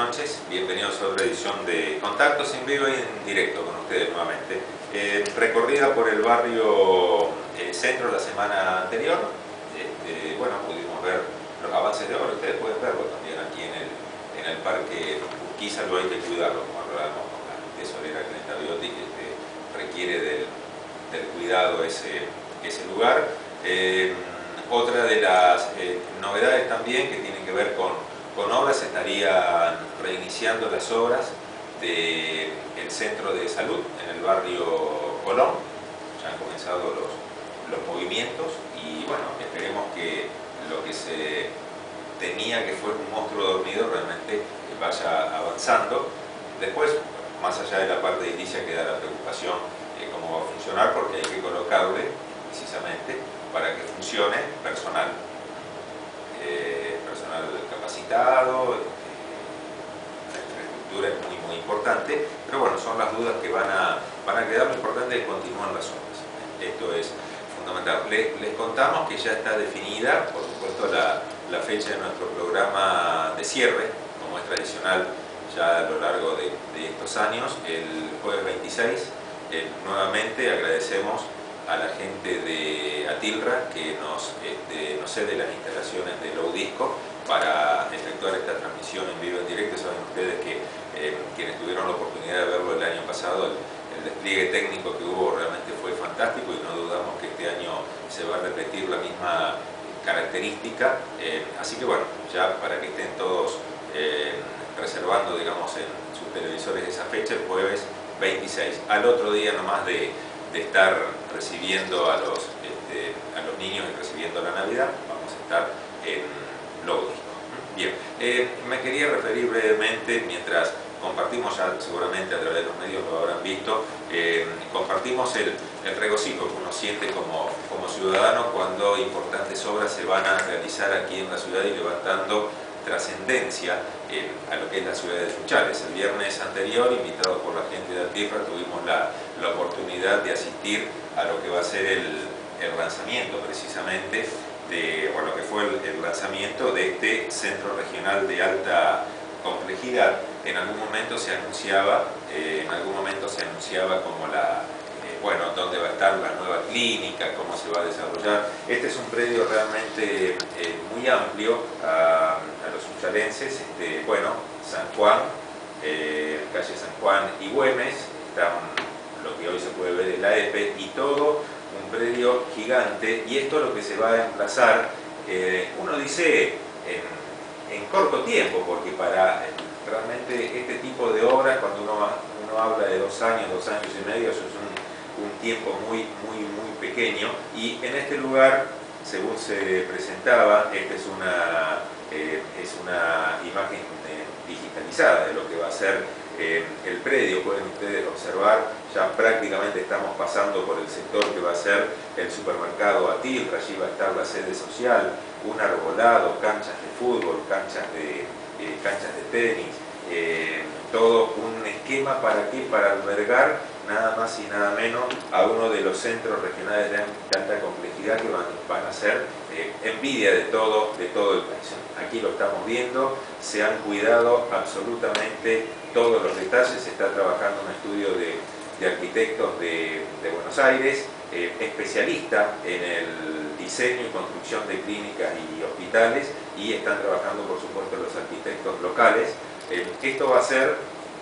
noches, bienvenidos a otra edición de Contactos en vivo y en directo con ustedes nuevamente. Recorrida por el barrio centro la semana anterior, bueno, pudimos ver los avances de obra, ustedes pueden verlo también aquí en el parque Urquiza. Lo hay que cuidarlo, como hablábamos con la tesorera Clenta Biotti, que requiere del cuidado ese lugar. Otra de las novedades también que tienen que ver con obras, estarían reiniciando las obras del centro de salud en el barrio Colón. Ya han comenzado los movimientos y bueno, esperemos que lo que se temía que fuera un monstruo dormido realmente vaya avanzando. Después, más allá de la parte edilicia, queda la preocupación cómo va a funcionar, porque hay que colocarle precisamente para que funcione personal capacitado. La infraestructura es muy importante, pero bueno, son las dudas que van a quedar. Lo importante es continuar las obras. Esto es fundamental. Les contamos que ya está definida, por supuesto, la fecha de nuestro programa de cierre, como es tradicional ya a lo largo de estos años, el jueves 26. Nuevamente agradecemos a la gente de Atilra que nos cede las instalaciones de Low Disco para efectuar esta transmisión en vivo, en directo. Saben ustedes que quienes tuvieron la oportunidad de verlo el año pasado, el despliegue técnico que hubo realmente fue fantástico, y no dudamos que este año se va a repetir la misma característica. Así que bueno, ya para que estén todos reservando, digamos, en sus televisores esa fecha, el jueves 26. Al otro día nomás de estar recibiendo a los niños y recibiendo la Navidad, vamos a estar en Low Disco. Bien, me quería referir brevemente, mientras compartimos, ya seguramente a través de los medios lo habrán visto, compartimos el regocijo que uno siente como ciudadano cuando importantes obras se van a realizar aquí en la ciudad y levantando trascendencia a lo que es la ciudad de Sunchales. El viernes anterior, invitados por la gente de Atilra, tuvimos la oportunidad de asistir a lo que va a ser el lanzamiento precisamente o lo que fue el lanzamiento de este centro regional de alta complejidad. En algún momento se anunciaba como bueno, dónde va a estar la nueva clínica, cómo se va a desarrollar. Este es un predio realmente muy amplio a los sunchalenses. Bueno, San Juan, calle San Juan y Güemes, están lo que hoy se puede ver en la EPE, y todo un predio gigante. Y esto es lo que se va a emplazar, uno dice, en corto tiempo, porque para realmente este tipo de obras, cuando uno habla de 2 años, 2 años y medio, eso es un tiempo muy pequeño. Y en este lugar, según se presentaba, esta es una imagen digitalizada de lo que va a ser el predio. Pueden ustedes observar, ya prácticamente estamos pasando por el sector que va a ser el supermercado Atilra. Allí va a estar la sede social, un arbolado, canchas de fútbol, canchas de tenis, todo un esquema. ¿Para qué? Para albergar nada más y nada menos a uno de los centros regionales de alta complejidad que van a ser envidia de todo el país. Aquí lo estamos viendo, se han cuidado absolutamente todos los detalles. Se está trabajando un estudio de arquitectos de Buenos Aires, especialista en el diseño y construcción de clínicas y hospitales, y están trabajando, por supuesto, los arquitectos locales. Esto va a ser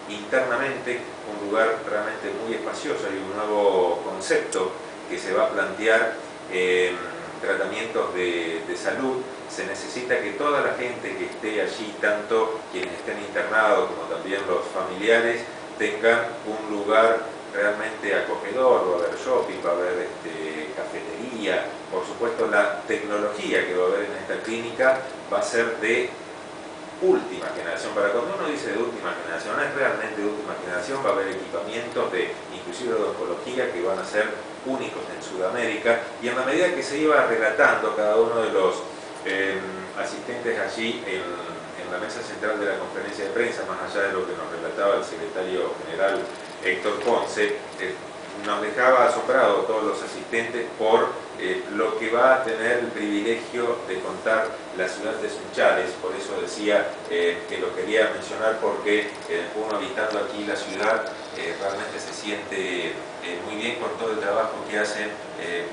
internamente un lugar realmente muy espacioso. Hay un nuevo concepto que se va a plantear en tratamientos de salud. Se necesita que toda la gente que esté allí, tanto quienes estén internados como también los familiares, tengan un lugar realmente acogedor. Va a haber shopping, va a haber cafetería. Por supuesto, la tecnología que va a haber en esta clínica va a ser de última generación. Para cuando uno dice de última generación, no es realmente de última generación. Va a haber equipamientos inclusive de oncología, que van a ser únicos en Sudamérica. Y en la medida que se iba relatando cada uno de los asistentes allí en la mesa central de la conferencia de prensa, más allá de lo que nos relataba el secretario general Héctor Ponce, nos dejaba asombrados todos los asistentes por lo que va a tener el privilegio de contar la ciudad de Sunchales. Por eso decía que lo quería mencionar, porque uno habitando aquí la ciudad realmente se siente muy bien con todo el trabajo que hacen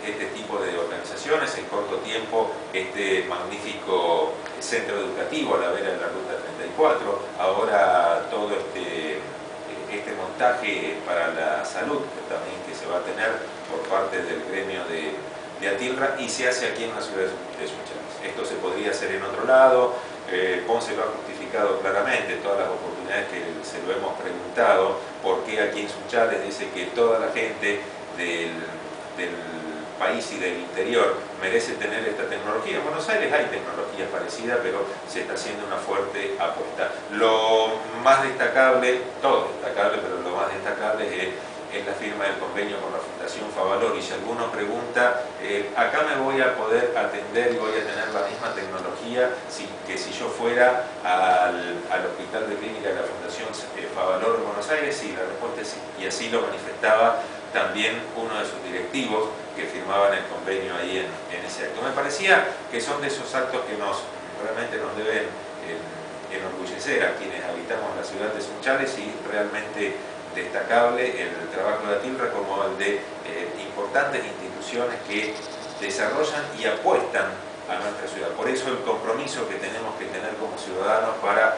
este tipo de organizaciones. En corto tiempo, este magnífico centro educativo a la vera de la Ruta 34, ahora todo este montaje para la salud también que se va a tener por parte del gremio de Atilra, y se hace aquí en la ciudad de Sunchales. Esto se podría hacer en otro lado. Ponce lo ha justificado claramente, todas las oportunidades que se lo hemos preguntado, por qué aquí en Sunchales. Dice que toda la gente del país y del interior merece tener esta tecnología. En Buenos Aires hay tecnologías parecidas, pero se está haciendo una fuerte apuesta. Lo más destacable, todo destacable, pero lo más destacable es la firma del convenio con la Fundación Favalor. Y si alguno pregunta, acá me voy a poder atender y voy a tener la misma tecnología que si yo fuera al Hospital de Clínica de la Fundación Favalor de Buenos Aires. Sí, la respuesta es sí. Y así lo manifestaba también uno de sus directivos que firmaban el convenio ahí en ese acto. Me parecía que son de esos actos que realmente nos deben enorgullecer a quienes habitamos la ciudad de Sunchales, y realmente destacable el trabajo de Atilra como el de importantes instituciones que desarrollan y apuestan a nuestra ciudad. Por eso el compromiso que tenemos que tener como ciudadanos para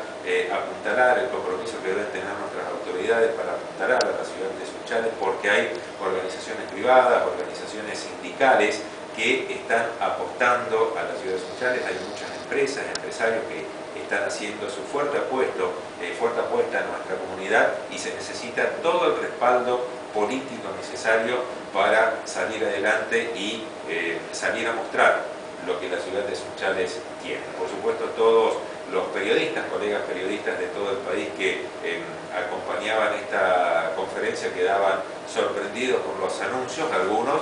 apuntalar, el compromiso que deben tener nuestras autoridades para apuntalar a la ciudad de Sunchales, porque hay organizaciones privadas, organizaciones sindicales que están apostando a la ciudad de Sunchales. Hay muchas empresas, empresarios que están haciendo su fuerte apuesta a nuestra comunidad, y se necesita todo el respaldo político necesario para salir adelante y salir a mostrar lo que la ciudad de Sunchales tiene. Por supuesto, todos los periodistas, colegas periodistas de todo el país que acompañaban esta conferencia, quedaban sorprendidos por los anuncios, algunos,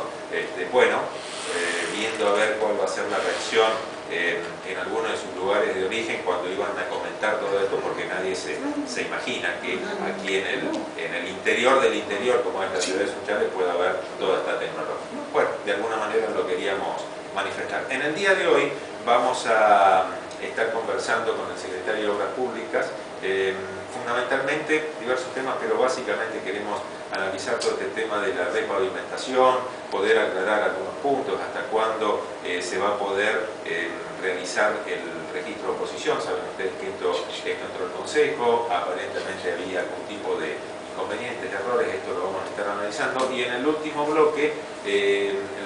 viendo a ver cuál va a ser la reacción en algunos de sus lugares de origen cuando iban a comentar todo esto, porque nadie se imagina que aquí en el interior del interior, como es la ciudad de Sunchales, pueda haber toda esta tecnología. Bueno, de alguna manera lo queríamos manifestar. En el día de hoy vamos a estar conversando con el secretario de Obras Públicas, fundamentalmente diversos temas, pero básicamente queremos analizar todo este tema de la repavimentación, poder aclarar algunos puntos, hasta cuándo se va a poder realizar el registro de oposición. Saben ustedes que esto entró al Consejo, aparentemente había algún tipo de inconvenientes, errores, esto lo vamos a estar analizando. Y en el último bloque,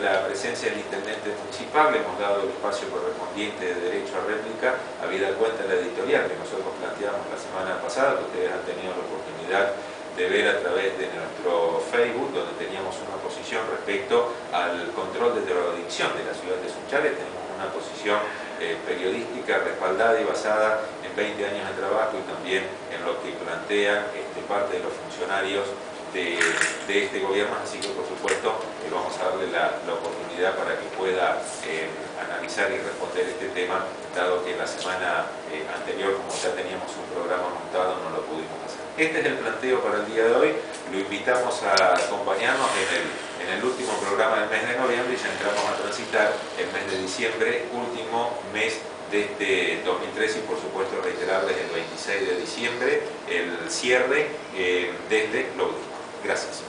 la presencia del intendente municipal, le hemos dado el espacio correspondiente de derecho a réplica, habida cuenta de la editorial que nosotros planteamos la semana pasada, que ustedes han tenido la oportunidad de ver a través de nuestro Facebook, donde teníamos una posición respecto al control de drogadicción de la ciudad de Sunchales. Tenemos una posición periodística respaldada y basada en 20 años de trabajo, y también en lo que plantean parte de los funcionarios de este gobierno. Así que, por supuesto, vamos a darle la oportunidad para que pueda analizar y responder este tema, dado que la semana anterior, como ya teníamos un programa montado, no lo pudimos hacer. Este es el planteo para el día de hoy. Lo invitamos a acompañarnos en el último programa del mes de noviembre, y ya entramos a transitar el mes de diciembre, último mes de este 2013, y por supuesto reiterarles el 26 de diciembre el cierre desde Lógico. Gracias.